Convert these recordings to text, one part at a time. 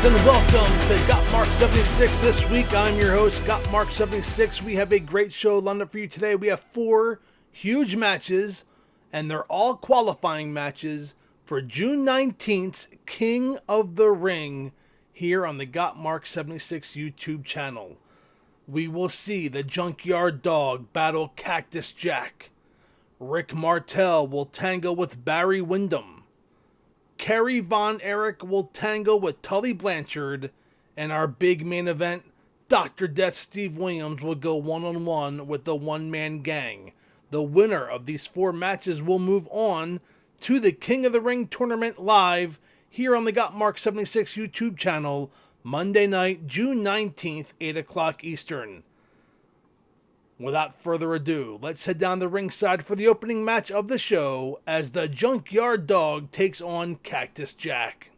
and welcome to Gotmark76. This week, I'm your host, Gotmark76. We have a great show lined up for you today. We have 4 huge matches, and they're all qualifying matches for June 19th's King of the Ring here on the Gotmark76 YouTube channel. We will see the Junkyard Dog battle Cactus Jack. Rick Martel will tango with Barry Windham. Kerry Von Erich will tango with Tully Blanchard, and our big main event, Dr. Death Steve Williams will go one-on-one with the one-man gang. The winner of these 4 matches will move on to the King of the Ring tournament live here on the Gotmark76 YouTube channel, Monday night, June 19th, 8 o'clock Eastern. Without further ado, let's head down the ringside for the opening match of the show as the Junkyard Dog takes on Cactus Jack.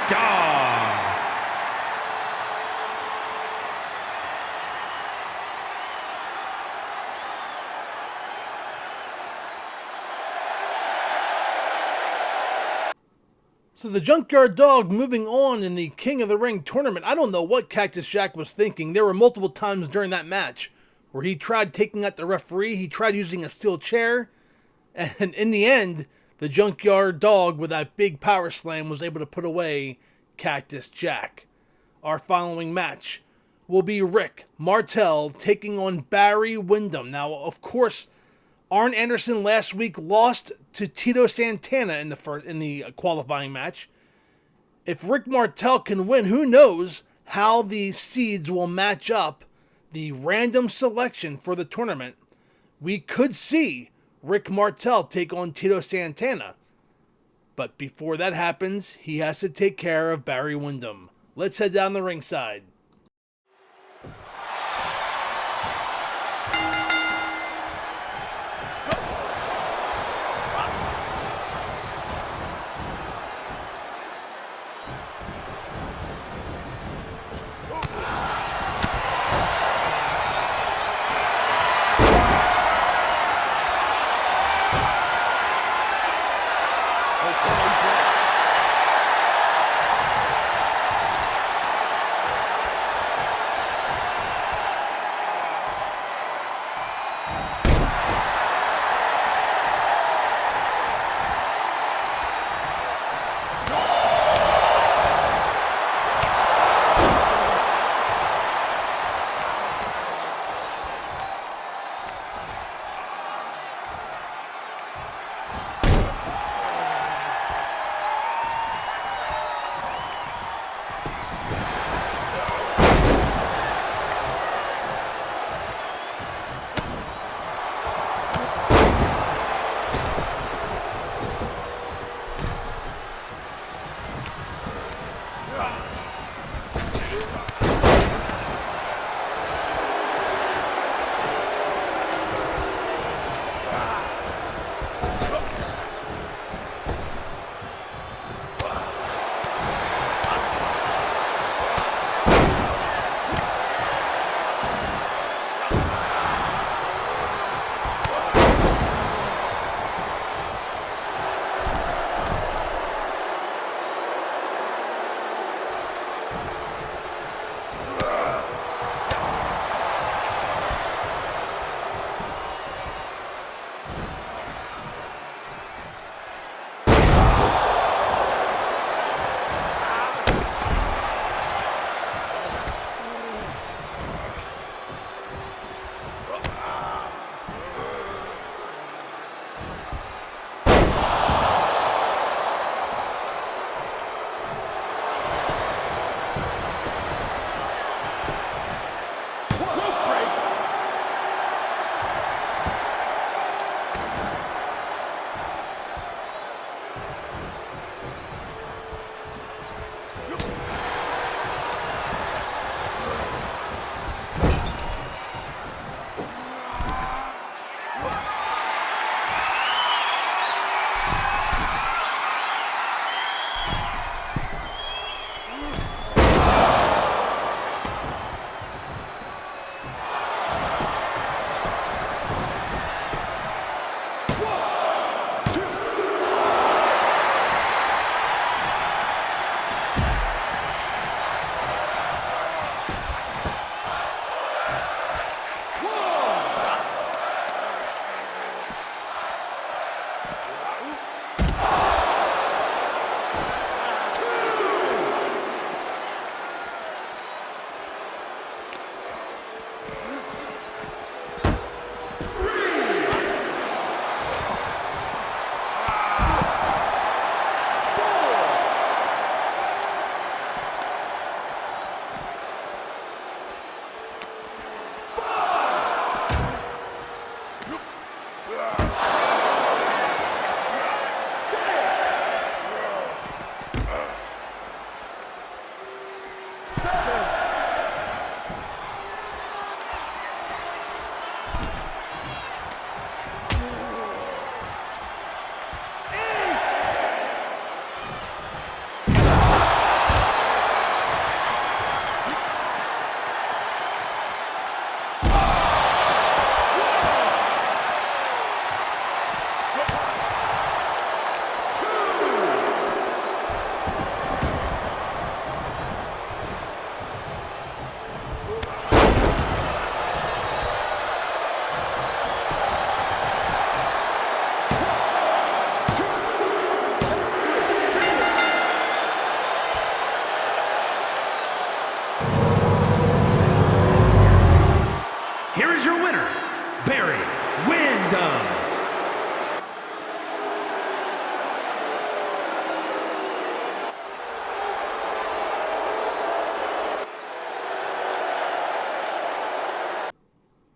Dog. So the Junkyard Dog moving on in the King of the Ring tournament. I don't know what Cactus Jack was thinking. There were multiple times during that match where he tried taking out the referee. He tried using a steel chair. And in the end, the Junkyard Dog with that big power slam was able to put away Cactus Jack. Our following match will be Rick Martel taking on Barry Windham. Now, of course, Arn Anderson last week lost to Tito Santana in the qualifying match. If Rick Martel can win, who knows how the seeds will match up the random selection for the tournament. We could see Rick Martel take on Tito Santana. But before that happens, he has to take care of Barry Windham. Let's head down the ringside.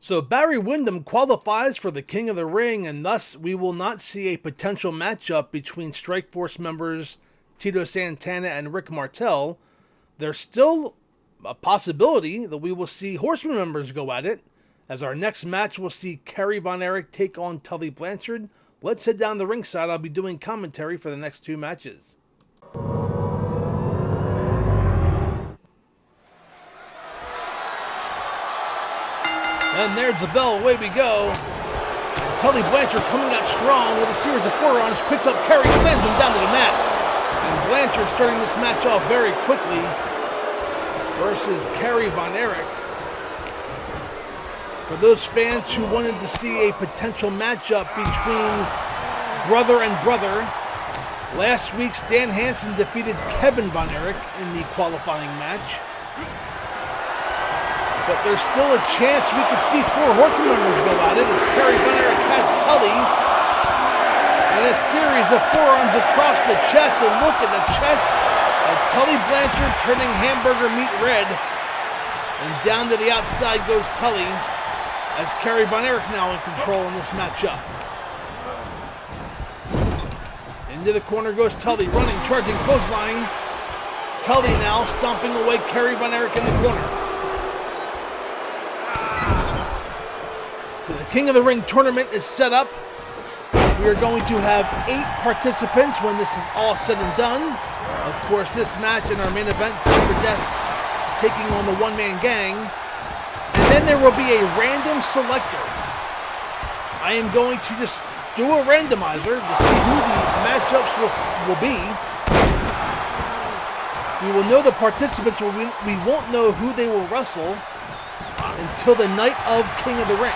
So Barry Windham qualifies for the King of the Ring, and thus we will not see a potential matchup between Strikeforce members Tito Santana and Rick Martel. There's still a possibility that we will see Horseman members go at it, as our next match will see Kerry Von Erich take on Tully Blanchard. Let's head down the ringside. I'll be doing commentary for the next two matches. And there's the bell, away we go. And Tully Blanchard coming out strong with a series of forearms, picks up Kerry, slams him down to the mat. And Blanchard starting this match off very quickly versus Kerry Von Erich. For those fans who wanted to see a potential matchup between brother and brother, last week Stan Hansen defeated Kevin Von Erich in the qualifying match. But there's still a chance we could see four Horseman members go at it as Kerry Von Erich has Tully. And a series of forearms across the chest, and look at the chest of Tully Blanchard turning hamburger meat red. And down to the outside goes Tully as Kerry Von Erich now in control in this matchup. Into the corner goes Tully, running, charging, clothesline. Tully now stomping away Kerry Von Erich in the corner. So the King of the Ring tournament is set up. We are going to have 8 participants when this is all said and done. Of course, this match in our main event, Dr. Death taking on the one-man gang. And then there will be a random selector. I am going to just do a randomizer to see who the matchups will be. We will know the participants, we won't know who they will wrestle until the night of King of the Ring.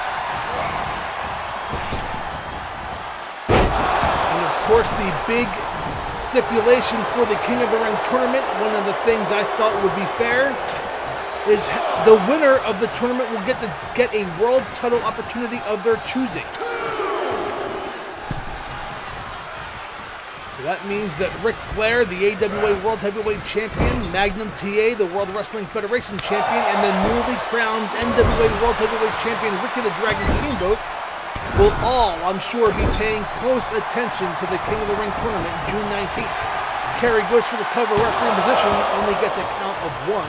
Of course, the big stipulation for the King of the Ring tournament, one of the things I thought would be fair, is the winner of the tournament will get a world title opportunity of their choosing. So that means that Ric Flair, the AWA World Heavyweight Champion, Magnum TA, the World Wrestling Federation Champion, and the newly crowned NWA World Heavyweight Champion, Ricky the Dragon Steamboat, will all, I'm sure, be paying close attention to the King of the Ring tournament June 19th. Kerry goes for the cover, referee position, only gets a count of 1.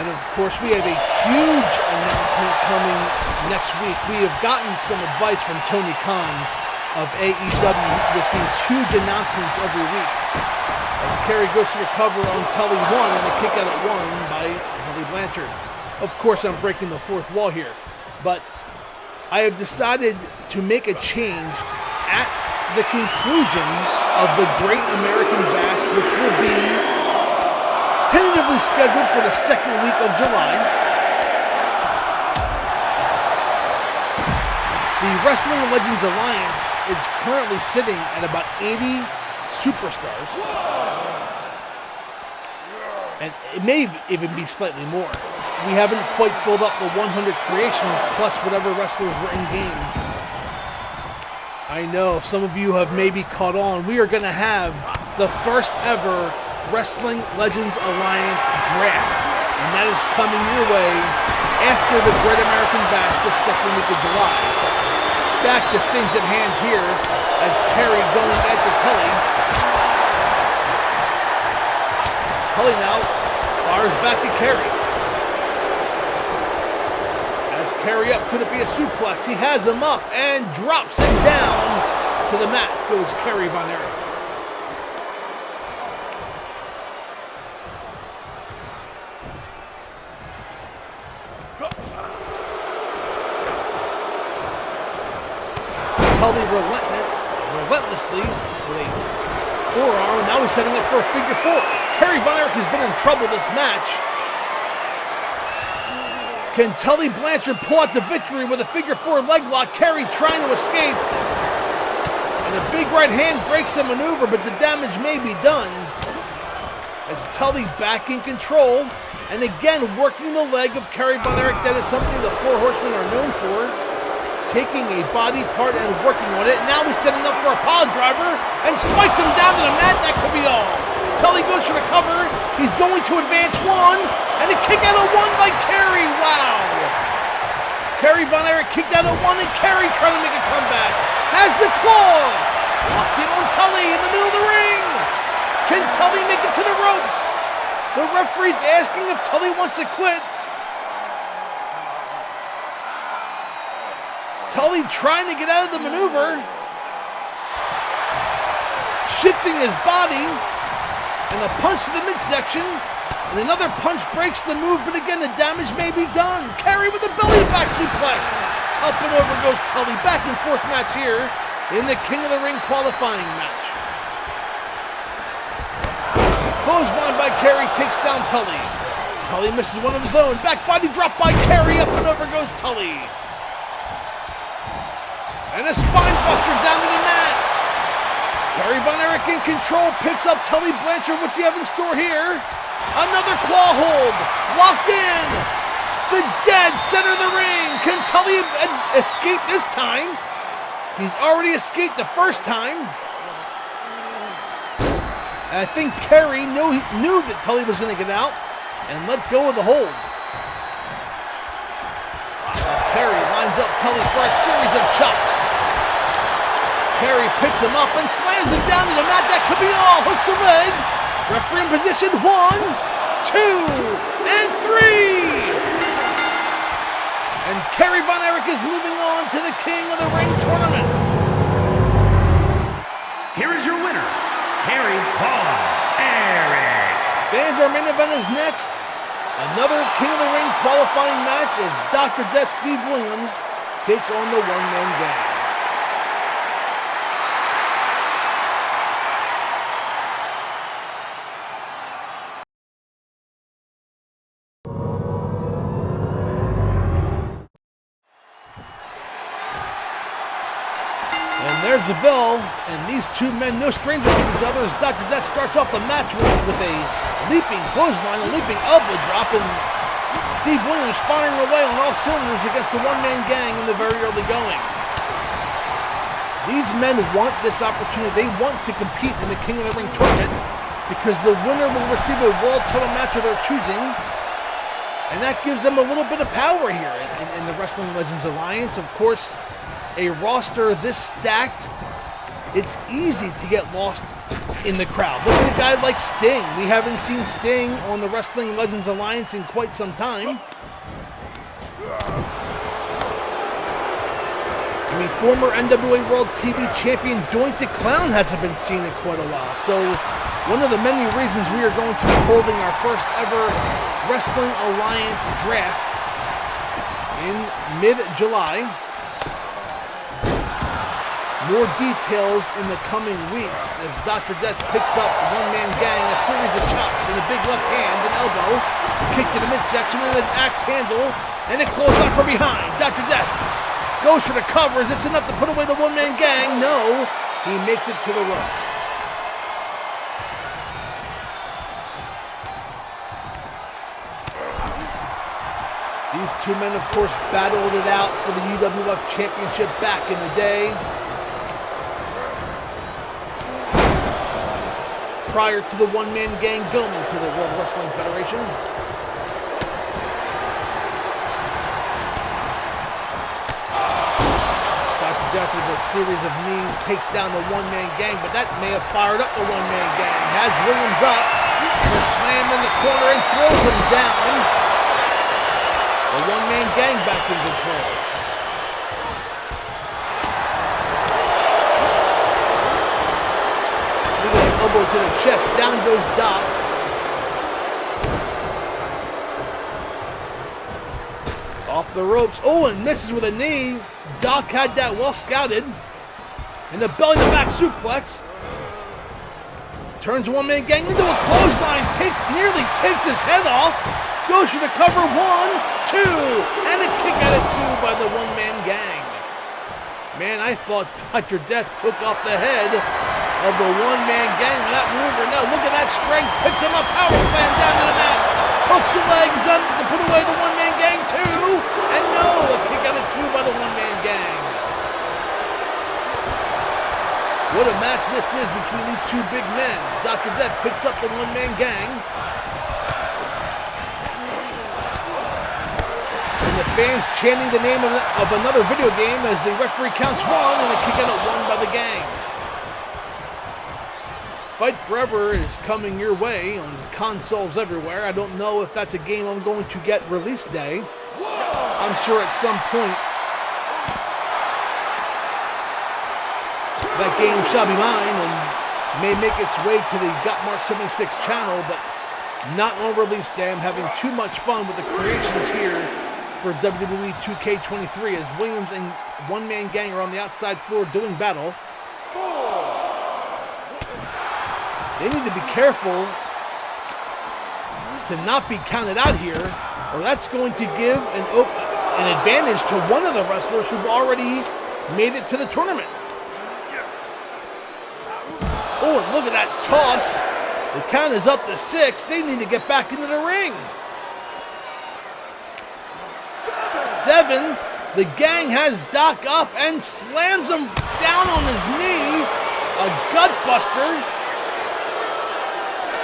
And of course, we have a huge announcement coming next week. We have gotten some advice from Tony Khan of AEW with these huge announcements every week. As Kerry goes for the cover on Tully 1 and a kick out at 1 by Tully Blanchard. Of course, I'm breaking the fourth wall here, but I have decided to make a change at the conclusion of the Great American Bash, which will be tentatively scheduled for the second week of July. The Wrestling Legends Alliance is currently sitting at about 80 superstars, and it may even be slightly more. We haven't quite filled up the 100 creations plus whatever wrestlers were in game. I know some of you have maybe caught on. We are going to have the first ever Wrestling Legends Alliance draft. And that is coming your way after the Great American Bash the second week of July. Back to things at hand here as Kerry going after Tully. Tully now fires back at Kerry. Kerry up, could it be a suplex? He has him up and drops him down to the mat. Goes Kerry Von Erich. Tully relentlessly with a forearm. Now he's setting up for a figure 4. Kerry Von Erich has been in trouble this match. Can Tully Blanchard pull out the victory with a figure 4 leg lock? Kerry trying to escape. And a big right hand breaks the maneuver, but the damage may be done. As Tully back in control. And again, working the leg of Kerry Von Erich. That is something the Four Horsemen are known for. Taking a body part and working on it. Now he's setting up for a pile driver. And spikes him down to the mat. That could be all. Tully goes for the cover. He's going to advance 1, And a kick out of one by Kerry. Wow. Kerry Von Erich kicked out of one, and Kerry trying to make a comeback. Has the claw. Locked in on Tully in the middle of the ring. Can Tully make it to the ropes? The referee's asking if Tully wants to quit. Tully trying to get out of the maneuver. Shifting his body. And a punch to the midsection. And another punch breaks the move, but again, the damage may be done. Kerry with a belly to back suplex. Up and over goes Tully. Back and forth match here in the King of the Ring qualifying match. Clothesline by Kerry takes down Tully. Tully misses one of his own. Back body drop by Kerry. Up and over goes Tully. And a spine buster down to the mat. Kerry Von Erich in control. Picks up Tully Blanchard. What's he have in store here? Another claw hold. Locked in. The dead center of the ring. Can Tully escape this time? He's already escaped the first time. And I think Kerry knew that Tully was going to get out and let go of the hold. Kerry lines up Tully for a series of chops. Kerry picks him up and slams him down to the mat. That could be all. Hooks a leg. Referee in position. 1, 2, and 3. And Kerry Von Erich is moving on to the King of the Ring tournament. Here is your winner, Kerry Von Erich. Fans, our main event is next. Another King of the Ring qualifying match as Dr. Death Steve Williams takes on the one-man gang. There's the bell, and these two men, no strangers to each other, as Dr. Death starts off the match with a leaping clothesline, a leaping elbow drop, and Steve Williams firing away on all cylinders against the one-man gang in the very early going. These men want this opportunity. They want to compete in the King of the Ring tournament because the winner will receive a world title match of their choosing, and that gives them a little bit of power here in the Wrestling Legends Alliance. Of course, a roster this stacked, it's easy to get lost in the crowd. Look at a guy like Sting. We haven't seen Sting on the Wrestling Legends Alliance in quite some time. I mean, former NWA World TV Champion Doink the Clown hasn't been seen in quite a while. So one of the many reasons we are going to be holding our first ever Wrestling Alliance draft in mid-July. More details in the coming weeks as Dr. Death picks up one-man gang, a series of chops and a big left hand, an elbow, kick to the midsection and an axe handle, and a clothesline from behind. Dr. Death goes for the cover. Is this enough to put away the one-man gang? No. He makes it to the ropes. These two men, of course, battled it out for the UWF Championship back in the day. Prior to the one-man gang going to the World Wrestling Federation. Dr. Death with a series of knees takes down the one-man gang, but that may have fired up the one-man gang. Has Williams up, and a slam in the corner and throws him down. The one-man gang back in control. Elbow to the chest, down goes Doc. Off the ropes, oh, and misses with a knee. Doc had that well scouted. And the belly to back suplex. Turns one-man gang into a clothesline, nearly takes his head off. Goes for the cover, 1, 2, and a kick out of 2 by the one-man gang. Man, I thought Dr. Death took off the head of the one-man gang with that maneuver. Now look at that strength. Picks him up, power slam down to the mat. Hooks the legs on to put away the one-man gang too. And no, a kick out of 2 by the one-man gang. What a match this is between these two big men. Dr. Death picks up the one-man gang. the fans chanting the name of another video game as the referee counts one and a kick out at one by the gang. Fight Forever is coming your way on consoles everywhere. I don't know if that's a game I'm going to get release day. I'm sure at some point that game shall be mine and may make its way to the Gotmark76 channel, but not on release day. I'm having too much fun with the creations here for WWE 2K23 as Williams and one-man gang are on the outside floor doing battle. They need to be careful to not be counted out here, or that's going to give an advantage to one of the wrestlers who've already made it to the tournament. Oh, and look at that toss. The count is up to 6. They need to get back into the ring. 7. The gang has Doc up and slams him down on his knee. A gut buster.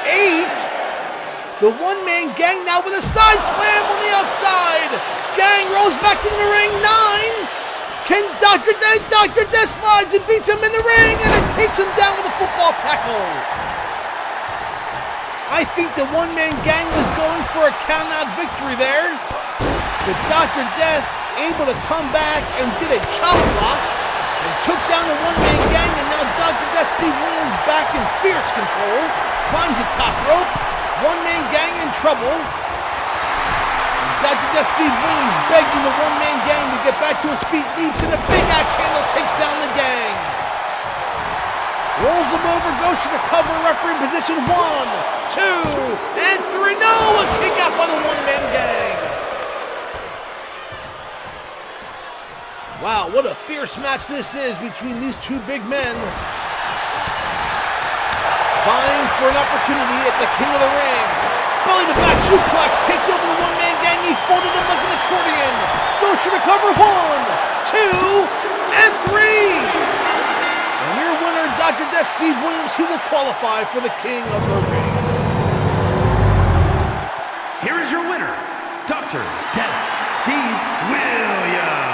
8. The one-man gang now with a side slam on the outside. Gang rolls back into the ring. 9. Can Dr. Death slides and beats him in the ring and it takes him down with a football tackle. I think the one-man gang was going for a count-out victory there. But Dr. Death able to come back and did a chop block and took down the one-man gang, and now Dr. Death Steve Williams back in fierce control. Climbs the top rope. One-man gang in trouble. Dr. Death Steve Williams begging the one-man gang to get back to his feet, leaps in a big axe handle, takes down the gang. Rolls him over, goes to the cover, referee in position 1, 2, and 3. No, a kick out by the one-man gang. Wow, what a fierce match this is between these two big men. Vying for an opportunity at the King of the Ring. Belly to back suplex, takes over the one-man gang. He folded him like an accordion. Goes for the cover. 1, 2, and 3. And your winner, Dr. Death Steve Williams, he will qualify for the King of the Ring. Here is your winner, Dr. Death Steve Williams.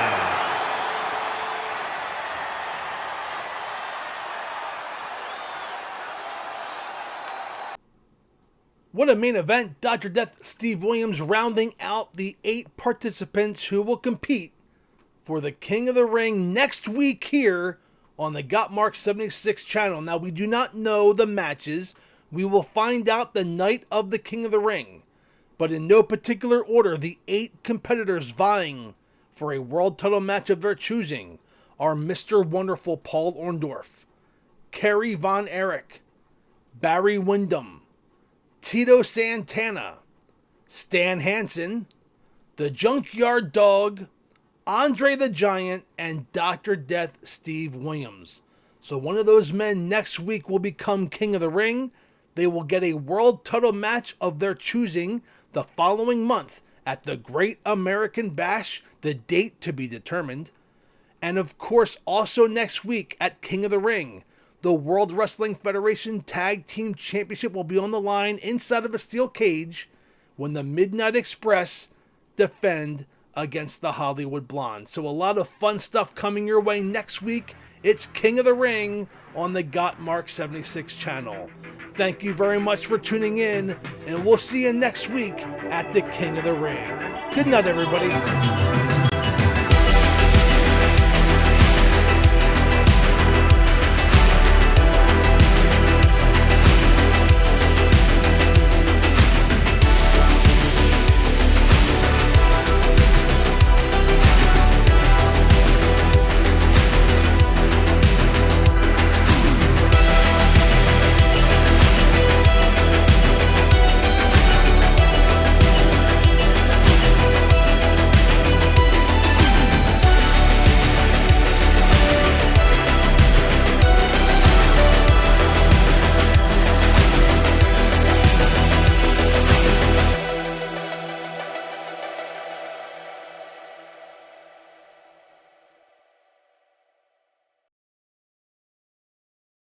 What a main event. Dr. Death Steve Williams rounding out the 8 participants who will compete for the King of the Ring next week here on the Gotmark76 channel. Now, we do not know the matches. We will find out the night of the King of the Ring. But in no particular order, the 8 competitors vying for a world title match of their choosing are Mr. Wonderful Paul Orndorff, Kerry Von Erich, Barry Windham, Tito Santana, Stan Hansen, the Junkyard Dog, Andre the Giant, and Dr. Death Steve Williams. So one of those men next week will become King of the Ring. They will get a world title match of their choosing the following month at the Great American Bash, the date to be determined. And of course, also next week at King of the Ring, the World Wrestling Federation Tag Team Championship will be on the line inside of a steel cage when the Midnight Express defend against the Hollywood Blondes. So a lot of fun stuff coming your way next week. It's King of the Ring on the Gotmark76 channel. Thank you very much for tuning in, and we'll see you next week at the King of the Ring. Good night, everybody.